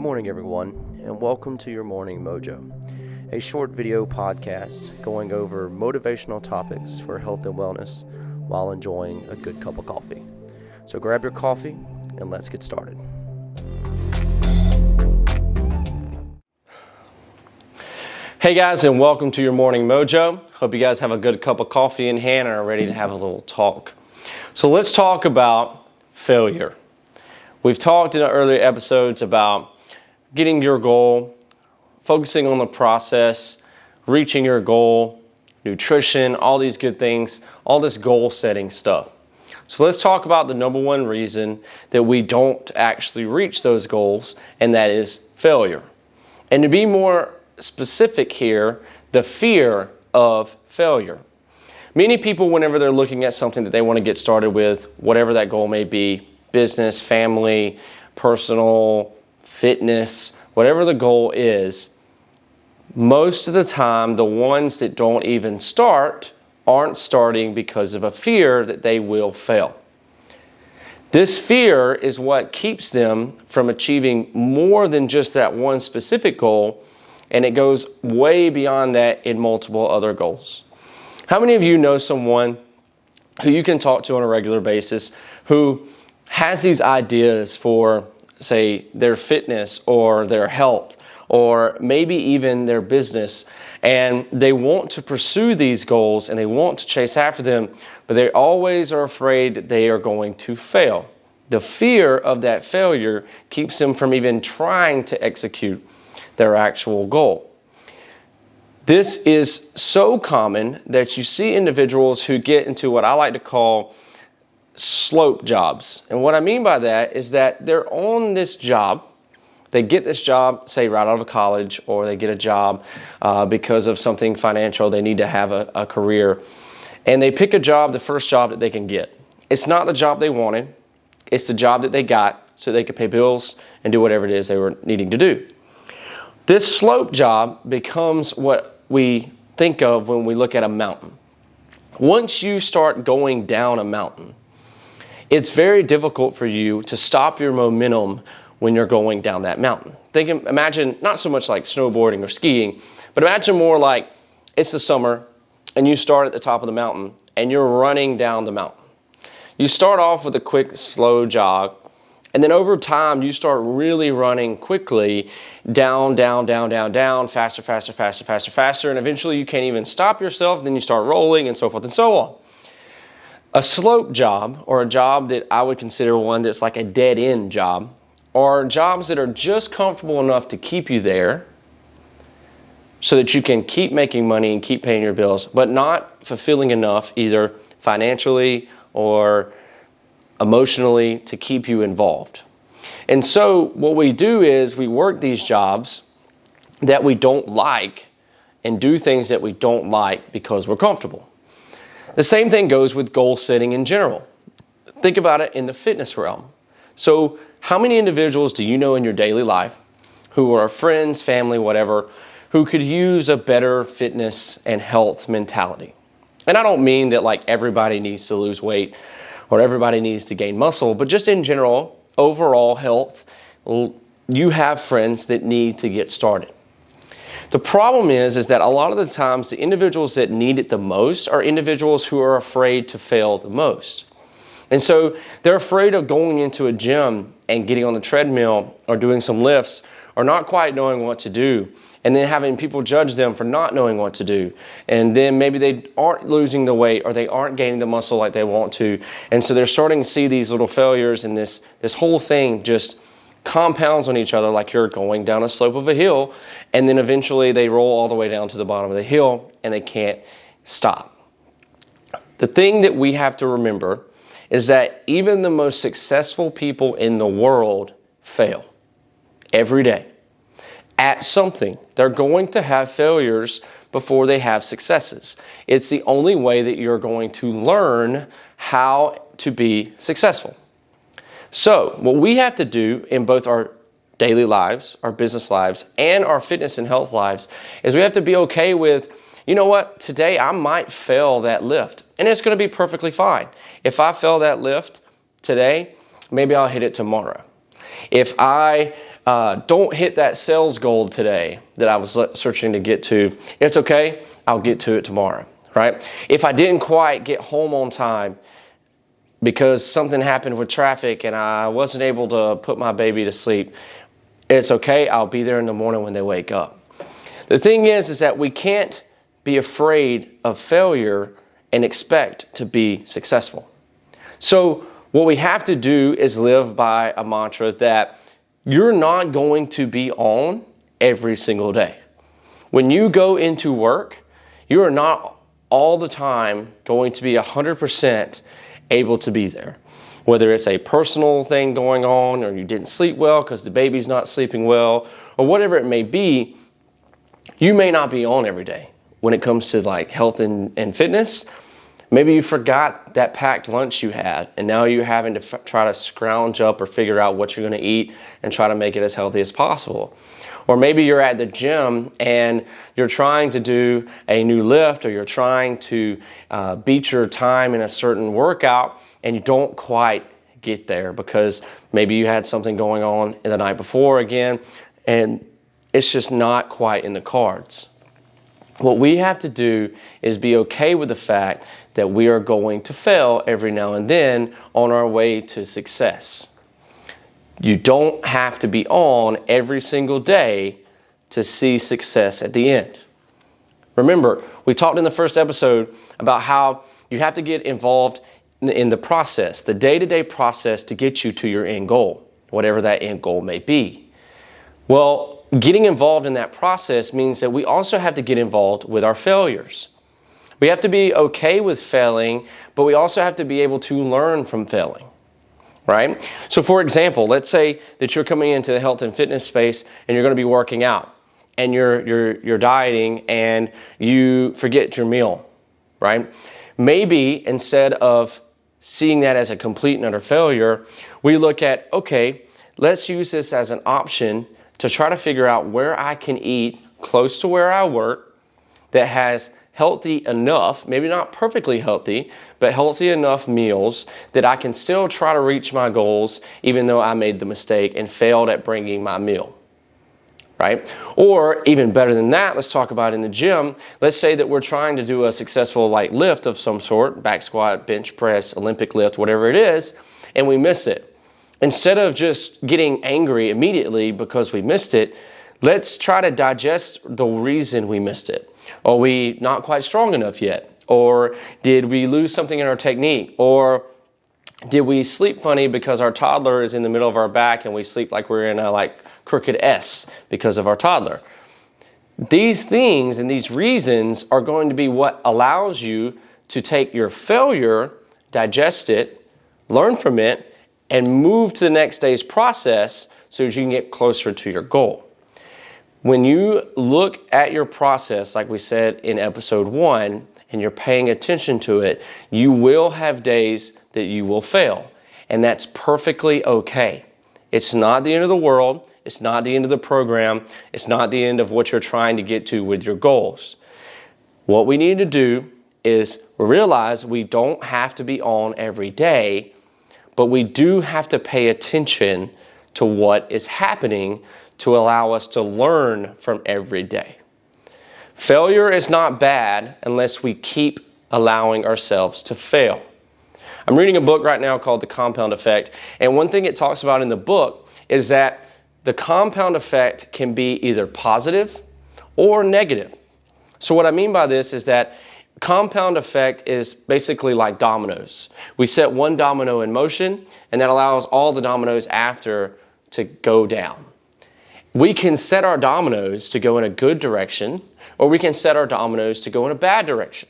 morning, everyone, and welcome to your Morning Mojo, a short video podcast going over motivational topics for health and wellness while enjoying a good cup of coffee. So grab your coffee and let's get started. Hey guys, and welcome to your Morning Mojo. Hope you guys have a good cup of coffee in hand and are ready to have a little talk. So let's talk about failure. We've talked in earlier episodes about getting your goal, focusing on the process, reaching your goal, nutrition, all these good things, all this goal setting stuff. So let's talk about the number one reason that we don't actually reach those goals, and that is failure. And to be more specific here, the fear of failure. Many people, whenever they're looking at something that they want to get started with, whatever that goal may be, business, family, personal, fitness, whatever the goal is, most of the time, the ones that don't even start aren't starting because of a fear that they will fail. This fear is what keeps them from achieving more than just that one specific goal, and it goes way beyond that in multiple other goals. How many of you know someone who you can talk to on a regular basis who has these ideas for, say, their fitness or their health or maybe even their business, and they want to pursue these goals and they want to chase after them, but they always are afraid that they are going to fail. The fear of that failure keeps them from even trying to execute their actual goal. This is so common that you see individuals who get into what I like to call slope jobs. And what I mean by that is that they're on this job. They get this job, say, right out of college, or they get a job because of something financial. They need to have a career. And they pick a job, the first job that they can get. It's not the job they wanted. It's the job that they got so they could pay bills and do whatever it is they were needing to do. This slope job becomes what we think of when we look at a mountain. Once you start going down a mountain, it's very difficult for you to stop your momentum when you're going down that mountain. Imagine not so much like snowboarding or skiing, but imagine more like it's the summer and you start at the top of the mountain and you're running down the mountain. You start off with a quick, slow jog, and then over time you start really running quickly down, faster, and eventually you can't even stop yourself, and then you start rolling and so forth and so on. A slope job, or a job that I would consider one that's like a dead-end job, are jobs that are just comfortable enough to keep you there so that you can keep making money and keep paying your bills, but not fulfilling enough either financially or emotionally to keep you involved. And so what we do is we work these jobs that we don't like and do things that we don't like because we're comfortable. The same thing goes with goal setting in general. Think about it in the fitness realm. So how many individuals do you know in your daily life who are friends, family, whatever, who could use a better fitness and health mentality? And I don't mean that like everybody needs to lose weight or everybody needs to gain muscle, but just in general, overall health, you have friends that need to get started. The problem is that a lot of the times the individuals that need it the most are individuals who are afraid to fail the most. And so they're afraid of going into a gym and getting on the treadmill or doing some lifts or not quite knowing what to do, and then having people judge them for not knowing what to do. And then maybe they aren't losing the weight or they aren't gaining the muscle like they want to. And so they're starting to see these little failures, and this whole thing just compounds on each other like you're going down a slope of a hill, and then eventually they roll all the way down to the bottom of the hill and they can't stop. The thing that we have to remember is that even the most successful people in the world fail every day at something. They're going to have failures before they have successes. It's the only way that you're going to learn how to be successful. So what we have to do in both our daily lives, our business lives, and our fitness and health lives is we have to be okay with, you know what, today I might fail that lift, and it's going to be perfectly fine. If I fail that lift today, maybe I'll hit it tomorrow. If I don't hit that sales goal today that I was searching to get to, it's okay, I'll get to it tomorrow, right? If I didn't quite get home on time because something happened with traffic and I wasn't able to put my baby to sleep, it's okay, I'll be there in the morning when they wake up. The thing is that we can't be afraid of failure and expect to be successful. So what we have to do is live by a mantra that you're not going to be on every single day. When you go into work, you are not all the time going to be 100% able to be there. Whether it's a personal thing going on, or you didn't sleep well because the baby's not sleeping well, or whatever it may be, you may not be on every day. When it comes to like health and fitness, maybe you forgot that packed lunch you had, and now you're having to try to scrounge up or figure out what you're going to eat and try to make it as healthy as possible. Or maybe you're at the gym and you're trying to do a new lift, or you're trying to beat your time in a certain workout, and you don't quite get there because maybe you had something going on in the night before again, and it's just not quite in the cards. What we have to do is be okay with the fact that we are going to fail every now and then on our way to success. You don't have to be on every single day to see success at the end. Remember, we talked in the first episode about how you have to get involved in the process, the day-to-day process to get you to your end goal, whatever that end goal may be. Well, getting involved in that process means that we also have to get involved with our failures. We have to be okay with failing, but we also have to be able to learn from failing, right? So for example, let's say that you're coming into the health and fitness space and you're going to be working out and you're dieting and you forget your meal, right? Maybe instead of seeing that as a complete and utter failure, we look at, okay, let's use this as an option to try to figure out where I can eat close to where I work that has healthy enough, maybe not perfectly healthy, but healthy enough meals that I can still try to reach my goals even though I made the mistake and failed at bringing my meal, right? Or even better than that, let's talk about in the gym. Let's say that we're trying to do a successful light lift of some sort, back squat, bench press, Olympic lift, whatever it is, and we miss it. Instead of just getting angry immediately because we missed it, let's try to digest the reason we missed it. Are we not quite strong enough yet? Or did we lose something in our technique? Or did we sleep funny because our toddler is in the middle of our back and we sleep like we're in a crooked S because of our toddler? These things and these reasons are going to be what allows you to take your failure, digest it, learn from it, and move to the next day's process so that you can get closer to your goal. When you look at your process, like we said in episode 1, and you're paying attention to it, you will have days that you will fail. And that's perfectly okay. It's not the end of the world. It's not the end of the program. It's not the end of what you're trying to get to with your goals. What we need to do is realize we don't have to be on every day, but we do have to pay attention to what is happening to allow us to learn from every day. Failure is not bad unless we keep allowing ourselves to fail. I'm reading a book right now called The Compound Effect, and one thing it talks about in the book is that the compound effect can be either positive or negative. So what I mean by this is that compound effect is basically like dominoes. We set one domino in motion, and that allows all the dominoes after to go down. We can set our dominoes to go in a good direction, or we can set our dominoes to go in a bad direction.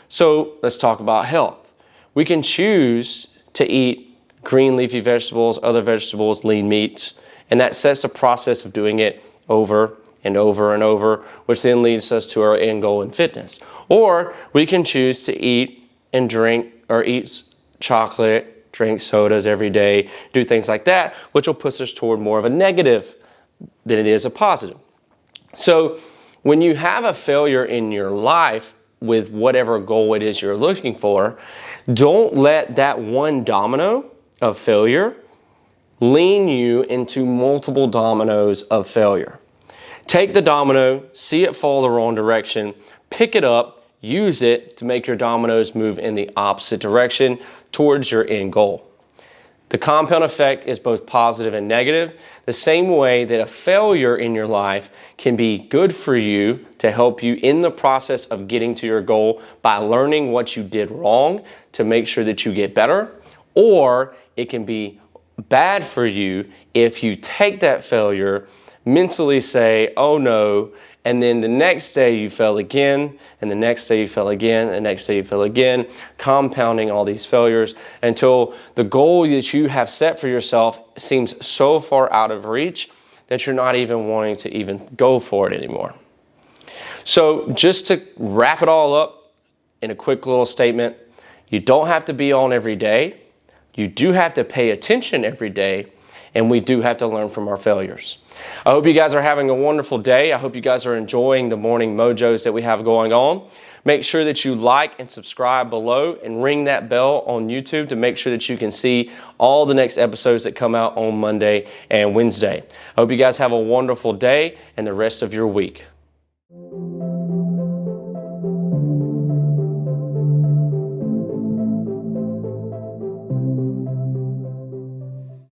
So let's talk about health. We can choose to eat green leafy vegetables, other vegetables, lean meats, and that sets the process of doing it over and over and over, which then leads us to our end goal in fitness. Or we can choose to eat and drink or eat chocolate, drink sodas every day, do things like that, which will push us toward more of a negative than it is a positive. So when you have a failure in your life with whatever goal it is you're looking for, don't let that one domino of failure lean you into multiple dominoes of failure. Take the domino, see it fall the wrong direction, pick it up, use it to make your dominoes move in the opposite direction towards your end goal. The compound effect is both positive and negative, the same way that a failure in your life can be good for you to help you in the process of getting to your goal by learning what you did wrong to make sure that you get better, or it can be bad for you if you take that failure, mentally say, oh no, and then the next day you fail again, and the next day you fail again, and the next day you fail again, compounding all these failures until the goal that you have set for yourself seems so far out of reach that you're not even wanting to even go for it anymore. So just to wrap it all up in a quick little statement, you don't have to be on every day. You do have to pay attention every day, and we do have to learn from our failures. I hope you guys are having a wonderful day. I hope you guys are enjoying the morning mojos that we have going on. Make sure that you like and subscribe below and ring that bell on YouTube to make sure that you can see all the next episodes that come out on Monday and Wednesday. I hope you guys have a wonderful day and the rest of your week.